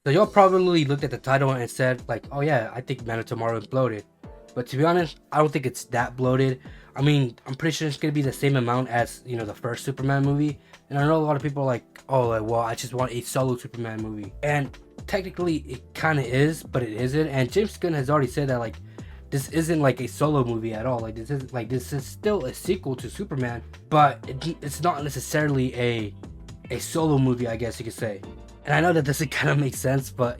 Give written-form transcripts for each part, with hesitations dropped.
So y'all probably looked at the title and said like, oh yeah, I think Man of Tomorrow is bloated. But to be honest, I don't think it's that bloated. I mean, I'm pretty sure it's gonna be the same amount as, the first Superman movie. And I know a lot of people are like, oh, like, well, I just want a solo Superman movie. And technically it kind of is, but it isn't. And James Gunn has already said that like this isn't like a solo movie at all. Like this is still a sequel to Superman, but it's not necessarily a solo movie, I guess you could say. And I know that doesn't kind of make sense, but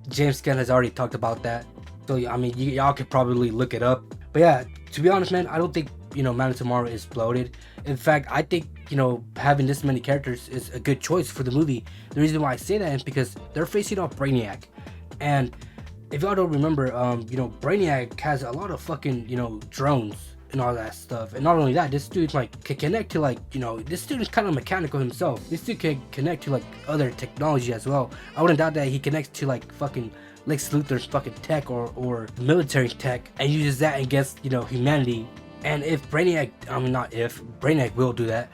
James Gunn has already talked about that. So I mean, y'all could probably look it up. But yeah, to be honest, man, I don't think Man of Tomorrow is bloated. In fact, I think having this many characters is a good choice for the movie. The reason why I say that is because they're facing off Brainiac, and if y'all don't remember, Brainiac has a lot of fucking drones and all that stuff. And not only that, this dude like can connect to like this dude is kind of mechanical himself. This dude can connect to like other technology as well. I wouldn't doubt that he connects to like fucking Lex Luthor's fucking tech or military tech and uses that against humanity. And if Brainiac, I mean not if, Brainiac will do that.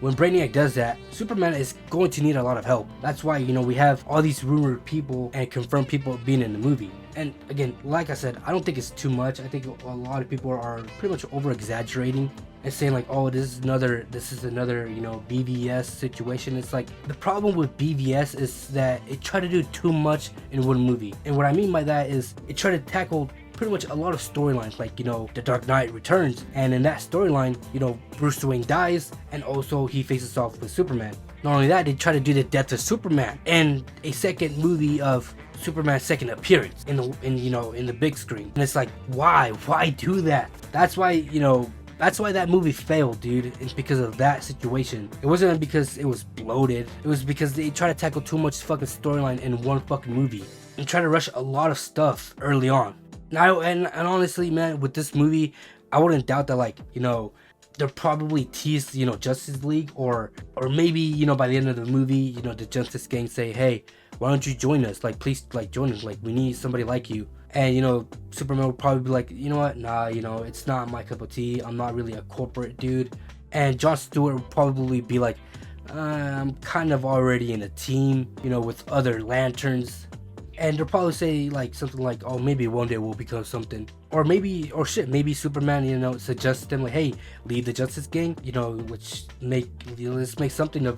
When Brainiac does that, Superman is going to need a lot of help. That's why, we have all these rumored people and confirmed people being in the movie. And again, like I said, I don't think it's too much. I think a lot of people are pretty much over exaggerating and saying like, oh, this is another, BVS situation. It's like, the problem with BVS is that it tried to do too much in one movie. And what I mean by that is it tried to tackle pretty much a lot of storylines, like The Dark Knight Returns, and in that storyline, Bruce Wayne dies, and also he faces off with Superman. Not only that, they try to do the death of Superman and a second movie of Superman's second appearance in the big screen. And it's like, why do that? That's why that movie failed, dude. It's because of that situation. It wasn't because it was bloated. It was because they tried to tackle too much fucking storyline in one fucking movie and try to rush a lot of stuff early on. Now, and honestly, man, with this movie, I wouldn't doubt that, like, they're probably teased, Justice League, or maybe, by the end of the movie, the Justice Gang say, hey, why don't you join us? Like, please, like, join us. Like, we need somebody like you. And, Superman would probably be like, you know what? Nah, it's not my cup of tea. I'm not really a corporate dude. And Jon Stewart would probably be like, I'm kind of already in a team, with other lanterns. And they'll probably say like something like, oh, maybe one day we'll become something. Or maybe Superman, suggests them like, hey, leave the Justice Gang, let's make something of,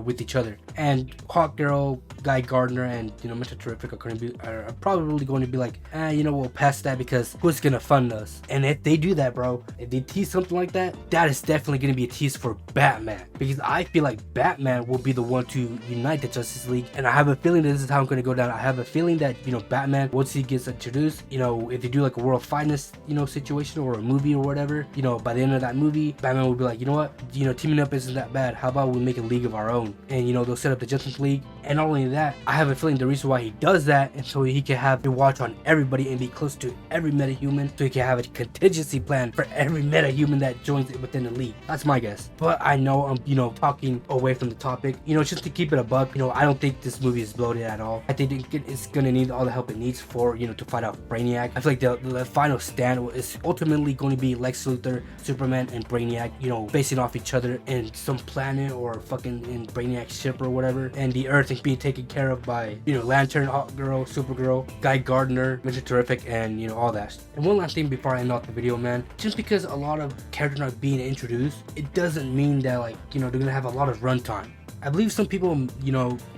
with each other. And Hawkgirl, Guy Gardner, and, Mr. Terrific are probably going to be like, we'll pass that because who's gonna fund us? And if they do that, bro, if they tease something like that, that is definitely gonna be a tease for Batman. Because I feel like Batman will be the one to unite the Justice League. And I have a feeling that this is how I'm gonna go down. I have a feeling that, Batman, once he gets introduced, if they do like a World Finest, situation or a movie or whatever, by the end of that movie, Batman will be like, you know what, teaming up isn't that bad. How about we make a league of our own? And, they'll set up the Justice League. And not only that, I have a feeling the reason why he does that and so he can have a watch on everybody and be close to every metahuman, so he can have a contingency plan for every metahuman that joins it within the league. That's my guess. But I know I'm, talking away from the topic, just to keep it a buck, I don't think this movie is bloated at all. I think it's gonna need all the help it needs for, to fight out Brainiac. I feel like the final stand is ultimately going to be Lex Luthor, Superman, and Brainiac, facing off each other in some planet or fucking in Brainiac's ship or whatever. And the Earth is being taken care of by, Lantern, Hawkgirl, Supergirl, Guy Gardner, Mr. Terrific, and, all that. And one last thing before I end off the video, man. Just because a lot of characters are being introduced, it doesn't mean that, like, they're gonna have a lot of runtime. I believe some people,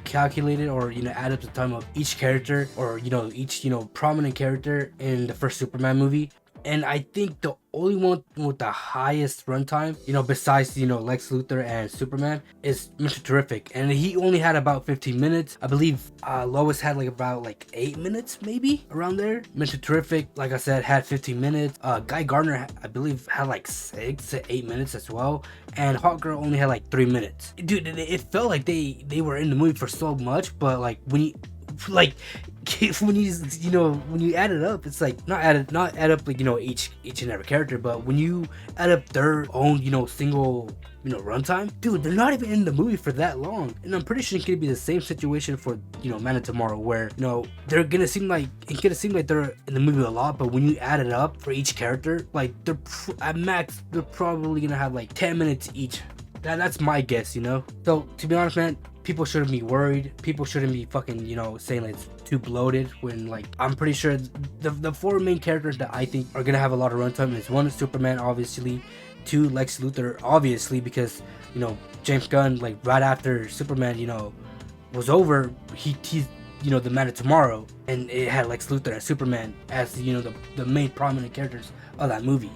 calculated or, add up the time of each character or, each, prominent character in the first Superman movie. And I think the only one with the highest runtime, besides, Lex Luthor and Superman, is Mr. Terrific. And he only had about 15 minutes. I believe Lois had about 8 minutes, maybe, around there. Mr. Terrific, like I said, had 15 minutes. Guy Gardner, I believe, had 6 to 8 minutes as well. And Hawkgirl only had 3 minutes. Dude, it felt like they were in the movie for so much, but when you when you add it up, it's not add up each and every character, but when you add up their own single runtime, dude, they're not even in the movie for that long. And I'm pretty sure it's gonna be the same situation for Man of Tomorrow, where they're gonna seem like they're in the movie a lot, but when you add it up for each character, they're at max they're probably gonna have 10 minutes each. That's my guess. So to be honest, man, people shouldn't be worried. People shouldn't be fucking, you know, saying like it's too bloated when, like, I'm pretty sure the four main characters that I think are gonna have a lot of runtime is one, Superman, obviously, two, Lex Luthor, obviously, because, you know, James Gunn, like, right after Superman, you know, was over, he's, you know, the Man of Tomorrow, and it had Lex Luthor as Superman as, you know, the main prominent characters of that movie.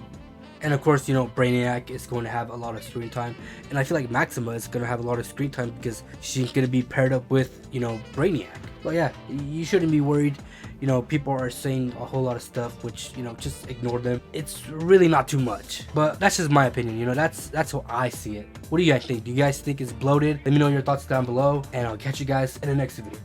And of course, you know, Brainiac is going to have a lot of screen time, and I feel like Maxima is going to have a lot of screen time because she's going to be paired up with, you know, Brainiac. But yeah, you shouldn't be worried. You know, people are saying a whole lot of stuff, which, you know, just ignore them. It's really not too much, but that's just my opinion. You know, that's how I see it. What do you guys think? Do you guys think it's bloated? Let me know your thoughts down below, and I'll catch you guys in the next video.